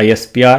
ISPR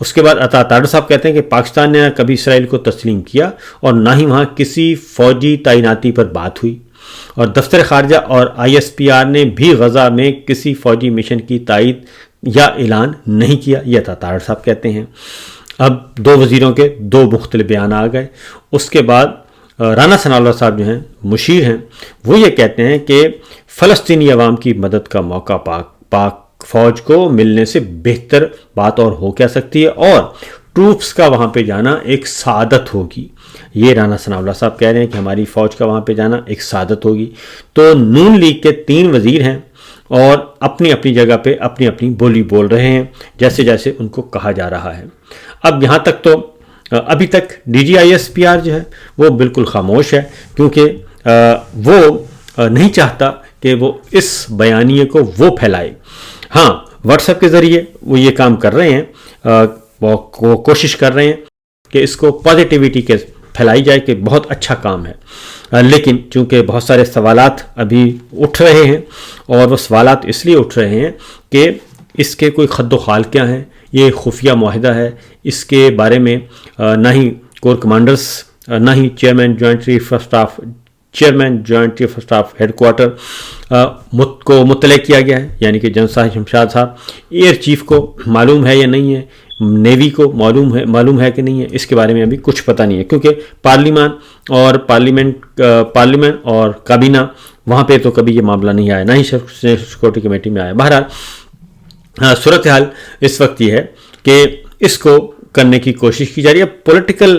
اس کے بعد عطا تاڈر صاحب کہتے ہیں کہ پاکستان نے کبھی اسرائیل کو تسلیم کیا اور نہ ہی وہاں کسی فوجی تعیناتی پر بات ہوئی، اور دفتر خارجہ اور ISPR نے بھی غزہ میں کسی فوجی مشن کی تائید یا اعلان نہیں کیا، یہ عطا تاڈر صاحب کہتے ہیں۔ اب دو وزیروں کے دو مختلف بیان آ گئے۔ اس کے بعد رانا ثناء اللہ صاحب جو ہیں مشیر ہیں، وہ یہ کہتے ہیں کہ فلسطینی عوام کی مدد کا موقع پاک فوج کو ملنے سے بہتر بات اور ہو کیا سکتی ہے، اور ٹروپس کا وہاں پہ جانا ایک سعادت ہوگی۔ یہ رانا ثناء اللہ صاحب کہہ رہے ہیں کہ ہماری فوج کا وہاں پہ جانا ایک سعادت ہوگی۔ تو نون لیگ کے 3 وزیر ہیں اور اپنی اپنی جگہ پہ اپنی اپنی بولی بول رہے ہیں جیسے جیسے ان کو کہا جا رہا ہے۔ اب یہاں تک تو ابھی تک DG/ISPR جو ہے وہ بالکل خاموش ہے، کیونکہ وہ نہیں چاہتا کہ وہ اس بیانیے کو وہ پھیلائے۔ ہاں، واٹس ایپ کے ذریعے وہ یہ کام کر رہے ہیں، وہ کوشش کر رہے ہیں کہ اس کو پازیٹیوٹی کے پھیلائی جائے کہ بہت اچھا کام ہے، لیکن چونکہ بہت سارے سوالات ابھی اٹھ رہے ہیں، اور وہ سوالات اس لیے اٹھ رہے ہیں کہ اس کے کوئی خد و خال کیا ہیں، یہ خفیہ معاہدہ ہے، اس کے بارے میں نہ ہی کور کمانڈرز، نہ ہی chairman joint chief of staff ہیڈ کوارٹر کو مطلع کیا گیا ہے، یعنی کہ جنرل صاحب شمشاد صاحب۔ ایئر چیف کو معلوم ہے یا نہیں ہے، نیوی کو معلوم ہے کہ نہیں ہے، اس کے بارے میں ابھی کچھ پتہ نہیں ہے، کیونکہ پارلیمنٹ اور کابینہ وہاں پہ تو کبھی یہ معاملہ نہیں آیا، نہ ہی سیکورٹی کمیٹی میں آیا۔ بہرحال صورتحال اس وقت یہ ہے کہ اس کو کرنے کی کوشش کی جا رہی ہے۔ پولیٹیکل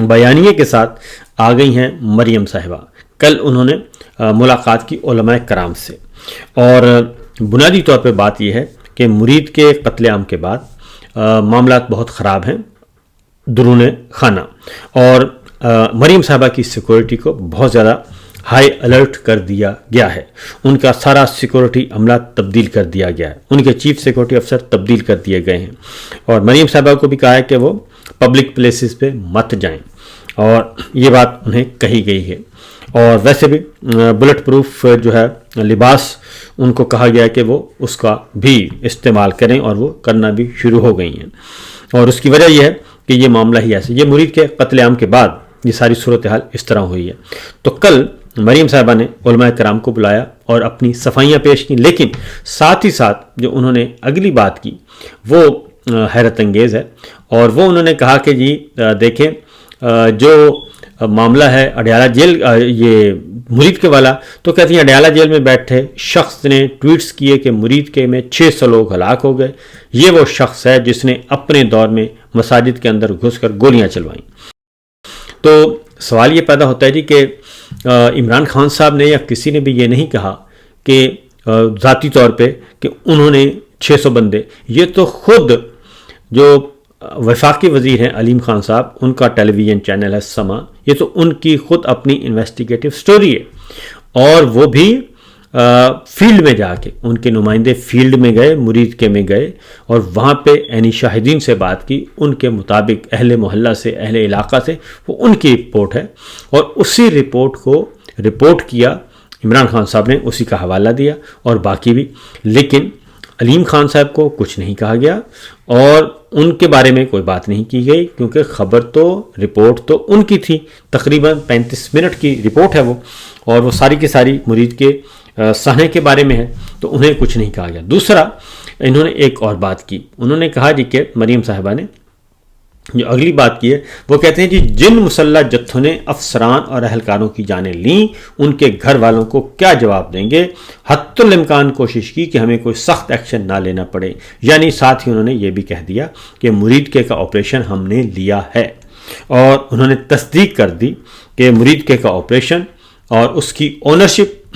بیانیے کے ساتھ آ گئی ہیں مریم صاحبہ۔ کل انہوں نے ملاقات کی علماء کرام سے، اور بنیادی طور پہ بات یہ ہے کہ مرید کے قتل عام کے بعد معاملات بہت خراب ہیں درون خانہ، اور مریم صاحبہ کی سیکورٹی کو بہت زیادہ ہائی الرٹ کر دیا گیا ہے۔ ان کا سارا سیکورٹی عملہ تبدیل کر دیا گیا ہے، ان کے چیف سیکورٹی افسر تبدیل کر دیے گئے ہیں، اور مریم صاحبہ کو بھی کہا ہے کہ وہ پبلک پلیسز پہ مت جائیں، اور یہ بات انہیں کہی گئی ہے۔ اور ویسے بھی بلٹ پروف جو ہے لباس ان کو کہا گیا ہے کہ وہ اس کا بھی استعمال کریں، اور وہ کرنا بھی شروع ہو گئی ہیں، اور اس کی وجہ یہ ہے کہ یہ معاملہ ہی ایسے، یہ مرید کے قتل عام کے بعد یہ ساری صورتحال اس طرح ہوئی ہے۔ تو کل مریم صاحبہ نے علماء کرام کو بلایا اور اپنی صفائیاں پیش کی، لیکن ساتھ ہی ساتھ جو انہوں نے اگلی بات کی وہ حیرت انگیز ہے، اور وہ انہوں نے کہا کہ جی دیکھیں، جو معاملہ ہے اڈیالہ جیل، یہ مرید کے والا، تو کہتی ہیں اڈیالہ جیل میں بیٹھے شخص نے ٹویٹس کیے کہ مرید کے میں 600 لوگ ہلاک ہو گئے، یہ وہ شخص ہے جس نے اپنے دور میں مساجد کے اندر گھس کر گولیاں چلوائیں۔ تو سوال یہ پیدا ہوتا ہے جی کہ عمران خان صاحب نے یا کسی نے بھی یہ نہیں کہا کہ ذاتی طور پہ کہ انہوں نے 600 بندے، یہ تو خود جو وفاقی وزیر ہیں علیم خان صاحب، ان کا ٹیلی ویژن چینل ہے سما، یہ تو ان کی خود اپنی انویسٹیگیٹو سٹوری ہے، اور وہ بھی فیلڈ میں جا کے، ان کے نمائندے فیلڈ میں گئے، مرید کے میں گئے، اور وہاں پہ عینی شاہدین سے بات کی، ان کے مطابق اہل محلہ سے، اہل علاقہ سے، وہ ان کی رپورٹ ہے، اور اسی رپورٹ کو رپورٹ کیا عمران خان صاحب نے، اسی کا حوالہ دیا، اور باقی بھی، لیکن علیم خان صاحب کو کچھ نہیں کہا گیا، اور ان کے بارے میں کوئی بات نہیں کی گئی، کیونکہ خبر تو، رپورٹ تو ان کی تھی، تقریباً 35 منٹ کی رپورٹ ہے وہ، اور وہ ساری کی ساری مرید کے سہنے کے بارے میں ہے، تو انہیں کچھ نہیں کہا گیا۔ دوسرا انہوں نے ایک اور بات کی، انہوں نے کہا جی کہ مریم صاحبہ نے جو اگلی بات کی ہے، وہ کہتے ہیں جی جن مسلح جتھوں نے افسران اور اہلکاروں کی جانیں لیں، ان کے گھر والوں کو کیا جواب دیں گے؟ حتی الامکان کوشش کی کہ ہمیں کوئی سخت ایکشن نہ لینا پڑے، یعنی ساتھ ہی انہوں نے یہ بھی کہہ دیا کہ مرید کے کا آپریشن ہم نے لیا ہے، اور انہوں نے تصدیق کر دی کہ مرید کے کا آپریشن اور اس کی اونرشپ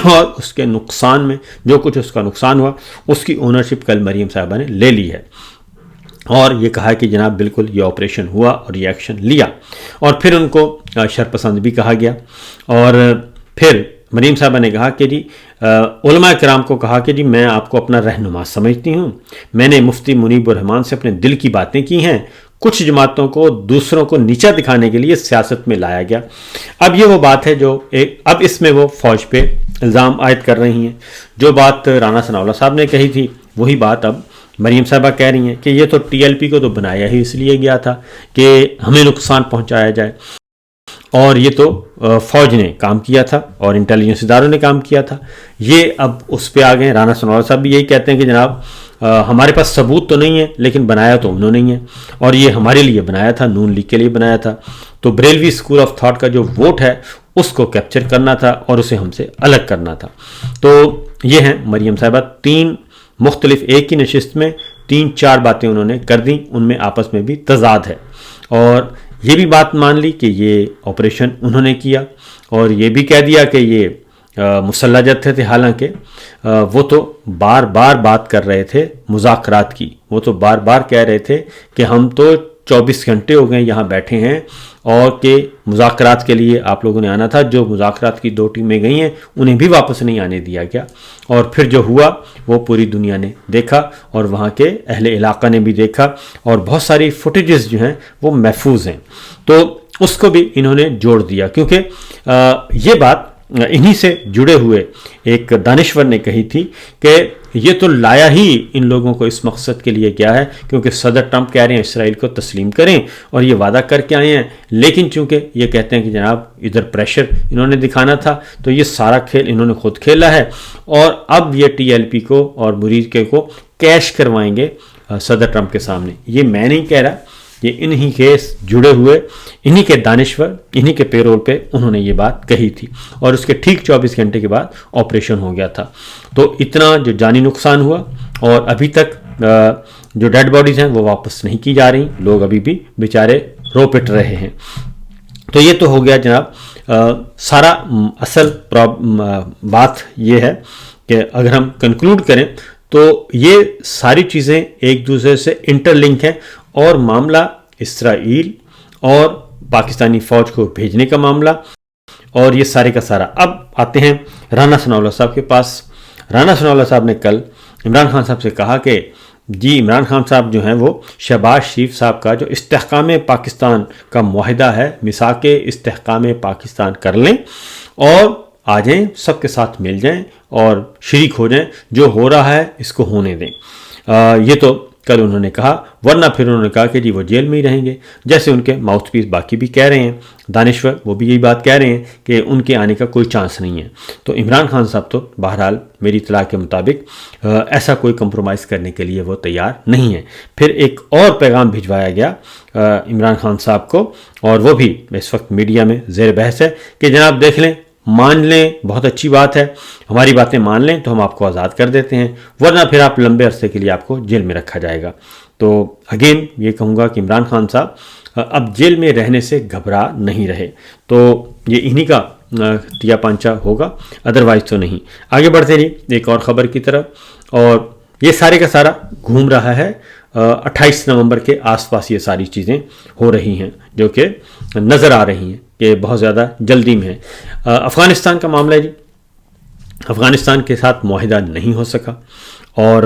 اور اس کے نقصان میں جو کچھ اس کا نقصان ہوا، اس کی اونرشپ کل مریم صاحبہ نے لے لی ہے، اور یہ کہا کہ جناب بالکل یہ آپریشن ہوا اور یہ ایکشن لیا، اور پھر ان کو شرپسند بھی کہا گیا، اور پھر مریم صاحبہ نے کہا کہ جی علماء کرام کو کہا کہ جی میں آپ کو اپنا رہنما سمجھتی ہوں، میں نے مفتی منیب الرحمان سے اپنے دل کی باتیں کی ہیں، کچھ جماعتوں کو دوسروں کو نیچا دکھانے کے لیے سیاست میں لایا گیا۔ اب یہ وہ بات ہے جو اب اس میں وہ فوج پہ الزام عائد کر رہی ہیں، جو بات رانا ثناء اللہ صاحب نے کہی تھی وہی بات اب مریم صاحبہ کہہ رہی ہیں کہ یہ تو ٹی ایل پی کو تو بنایا ہی اس لیے گیا تھا کہ ہمیں نقصان پہنچایا جائے، اور یہ تو فوج نے کام کیا تھا اور انٹیلیجنس اداروں نے کام کیا تھا۔ یہ اب اس پہ آ گئے۔ رانا سنولا صاحب بھی یہی کہتے ہیں کہ جناب ہمارے پاس ثبوت تو نہیں ہے لیکن بنایا تو انہوں نے ہی ہے، اور یہ ہمارے لیے بنایا تھا، نون لیگ کے لیے بنایا تھا۔ تو بریلوی اسکول آف تھاٹ کا جو ووٹ ہے اس کو کیپچر کرنا تھا اور اسے ہم سے الگ کرنا تھا۔ تو یہ ہیں مریم صاحبہ، 3 مختلف ایک ہی نشست میں 3-4 باتیں انہوں نے کر دیں، ان میں آپس میں بھی تضاد ہے، اور یہ بھی بات مان لی کہ یہ آپریشن انہوں نے کیا، اور یہ بھی کہہ دیا کہ یہ مسلح جتھے تھے، حالانکہ وہ تو بار بار بات کر رہے تھے مذاکرات کی، وہ تو بار بار کہہ رہے تھے کہ ہم تو 24 گھنٹے ہو گئے یہاں بیٹھے ہیں، اور کہ مذاکرات کے لیے آپ لوگوں نے آنا تھا۔ جو مذاکرات کی 2 ٹیمیں گئی ہیں انہیں بھی واپس نہیں آنے دیا گیا، اور پھر جو ہوا وہ پوری دنیا نے دیکھا اور وہاں کے اہل علاقہ نے بھی دیکھا، اور بہت ساری فوٹیجز جو ہیں وہ محفوظ ہیں۔ تو اس کو بھی انہوں نے جوڑ دیا، کیونکہ یہ بات انہی سے جڑے ہوئے ایک دانشور نے کہی تھی کہ یہ تو لایا ہی ان لوگوں کو اس مقصد کے لیے کیا ہے، کیونکہ صدر ٹرمپ کہہ رہے ہیں اسرائیل کو تسلیم کریں، اور یہ وعدہ کر کے آئے ہیں، لیکن چونکہ یہ کہتے ہیں کہ جناب ادھر پریشر انہوں نے دکھانا تھا، تو یہ سارا کھیل انہوں نے خود کھیلا ہے، اور اب یہ ٹی ایل پی کو اور مرید کے کو کیش کروائیں گے صدر ٹرمپ کے سامنے۔ یہ میں نہیں کہہ رہا، یہ انہی کے جڑے ہوئے، انہی کے دانشور، انہی کے پیرول پہ انہوں نے یہ بات کہی تھی، اور اس کے ٹھیک 24 گھنٹے کے بعد آپریشن ہو گیا تھا۔ تو اتنا جو جانی نقصان ہوا، اور ابھی تک جو ڈیڈ باڈیز ہیں وہ واپس نہیں کی جا رہی، لوگ ابھی بھی بیچارے رو پٹ رہے ہیں۔ تو یہ تو ہو گیا جناب سارا اصل بات یہ ہے کہ اگر ہم کنکلوڈ کریں تو یہ ساری چیزیں ایک دوسرے سے انٹر لنک ہیں، اور معاملہ اسرائیل اور پاکستانی فوج کو بھیجنے کا معاملہ، اور یہ سارے کا سارا۔ اب آتے ہیں رانا ثناءاللہ صاحب کے پاس۔ رانا ثناءاللہ صاحب نے کل عمران خان صاحب سے کہا کہ جی عمران خان صاحب جو ہیں وہ شہباز شریف صاحب کا جو استحکام پاکستان کا معاہدہ ہے، میثاق استحکام پاکستان کر لیں اور آ جائیں، سب کے ساتھ مل جائیں اور شریک ہو جائیں، جو ہو رہا ہے اس کو ہونے دیں۔ یہ تو کل انہوں نے کہا، ورنہ پھر انہوں نے کہا کہ جی وہ جیل میں ہی رہیں گے، جیسے ان کے ماؤتھ پیس باقی بھی کہہ رہے ہیں، دانشور وہ بھی یہی بات کہہ رہے ہیں کہ ان کے آنے کا کوئی چانس نہیں ہے۔ تو عمران خان صاحب تو بہرحال میری اطلاع کے مطابق ایسا کوئی کمپرومائز کرنے کے لیے وہ تیار نہیں ہے۔ پھر ایک اور پیغام بھجوایا گیا عمران خان صاحب کو، اور وہ بھی اس وقت میڈیا میں زیر بحث ہے کہ جناب دیکھ لیں، مان لیں، بہت اچھی بات ہے، ہماری باتیں مان لیں تو ہم آپ کو آزاد کر دیتے ہیں، ورنہ پھر آپ لمبے عرصے کے لیے آپ کو جیل میں رکھا جائے گا۔ تو اگین یہ کہوں گا کہ عمران خان صاحب اب جیل میں رہنے سے گھبرا نہیں رہے، تو یہ انہی کا تیا پانچا ہوگا، ادروائز تو نہیں۔ آگے بڑھتے رہی ایک اور خبر کی طرف، اور یہ سارے کا سارا گھوم رہا ہے 28 نومبر کے آس پاس، یہ ساری چیزیں ہو رہی ہیں جو کہ نظر آ رہی ہیں کہ بہت زیادہ جلدی میں ہے۔ افغانستان کا معاملہ ہے جی، افغانستان کے ساتھ معاہدہ نہیں ہو سکا، اور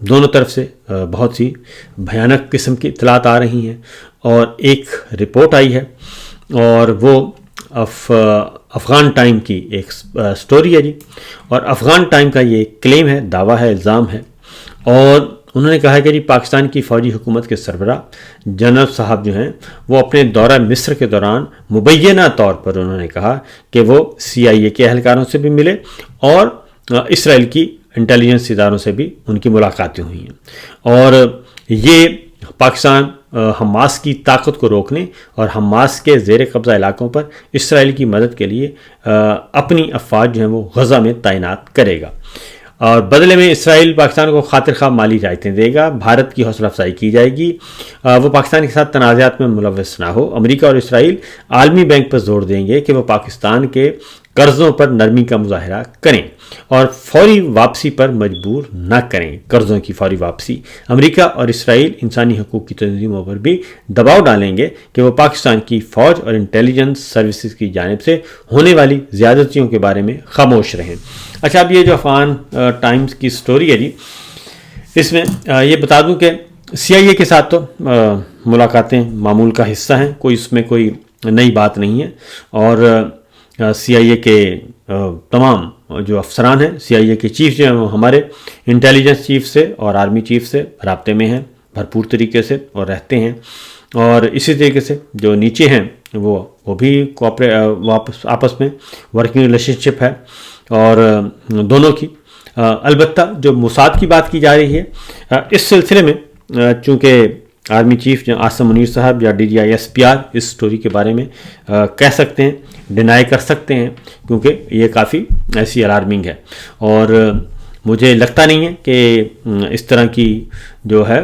دونوں طرف سے بہت سی بھیانک قسم کی اطلاعات آ رہی ہیں، اور ایک رپورٹ آئی ہے، اور وہ افغان ٹائم کی ایک سٹوری ہے جی، اور افغان ٹائم کا یہ کلیم ہے، دعویٰ ہے، الزام ہے، اور انہوں نے کہا ہے کہ جی پاکستان کی فوجی حکومت کے سربراہ جنرل صاحب جو ہیں وہ اپنے دورہ مصر کے دوران مبینہ طور پر انہوں نے کہا کہ وہ CIA کے اہلکاروں سے بھی ملے اور اسرائیل کی انٹیلیجنس اداروں سے بھی ان کی ملاقاتیں ہوئی ہیں، اور یہ پاکستان حماس کی طاقت کو روکنے اور حماس کے زیر قبضہ علاقوں پر اسرائیل کی مدد کے لیے اپنی افواج جو ہیں وہ غزہ میں تعینات کرے گا، اور بدلے میں اسرائیل پاکستان کو خاطر خواہ مالی رعایتیں دے گا، بھارت کی حوصلہ افزائی کی جائے گی، وہ پاکستان کے ساتھ تنازعات میں ملوث نہ ہو۔ امریکہ اور اسرائیل عالمی بینک پر زور دیں گے کہ وہ پاکستان کے قرضوں پر نرمی کا مظاہرہ کریں اور فوری واپسی پر مجبور نہ کریں، قرضوں کی فوری واپسی۔ امریکہ اور اسرائیل انسانی حقوق کی تنظیموں پر بھی دباؤ ڈالیں گے کہ وہ پاکستان کی فوج اور انٹیلیجنس سروسز کی جانب سے ہونے والی زیادتیوں کے بارے میں خاموش رہیں۔ اچھا، اب یہ جو افغان ٹائمز کی سٹوری ہے جی، اس میں یہ بتا دوں کہ CIA کے ساتھ تو ملاقاتیں معمول کا حصہ ہیں، کوئی اس میں کوئی نئی بات نہیں ہے، اور CIA کے تمام جو افسران ہیں CIA کے چیف جو ہیں وہ ہمارے انٹیلیجنس چیف سے اور آرمی چیف سے رابطے میں ہیں بھرپور طریقے سے اور رہتے ہیں، اور اسی طریقے سے جو نیچے ہیں وہ بھی آپس میں ورکنگ ریلیشن شپ ہے اور دونوں کی۔ البتہ جو موساد کی بات کی جا رہی ہے اس سلسلے میں، چونکہ آرمی چیف عاصم منیر صاحب یا DGI SPR اس سٹوری کے بارے میں کہہ سکتے ہیں، ڈینائی کر سکتے ہیں، کیونکہ یہ کافی ایسی الارمنگ ہے، اور مجھے لگتا نہیں ہے کہ اس طرح کی جو ہے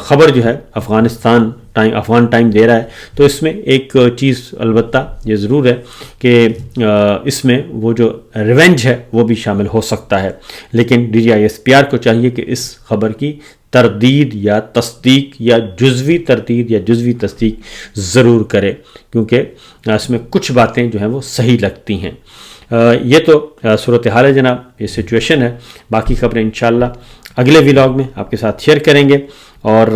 خبر جو ہے افغان ٹائم دے رہا ہے۔ تو اس میں ایک چیز البتہ یہ ضرور ہے کہ اس میں وہ جو ریونج ہے وہ بھی شامل ہو سکتا ہے، لیکن DGI SPR کو چاہیے کہ اس خبر کی تردید یا تصدیق یا جزوی تردید یا جزوی تصدیق ضرور کرے، کیونکہ اس میں کچھ باتیں جو ہیں وہ صحیح لگتی ہیں۔ یہ تو صورتحال ہے جناب، یہ سچویشن ہے۔ باقی خبریں انشاءاللہ اگلے ولاگ میں آپ کے ساتھ شیئر کریں گے اور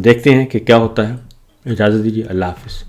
دیکھتے ہیں کہ کیا ہوتا ہے۔ اجازت دیجیے، اللہ حافظ۔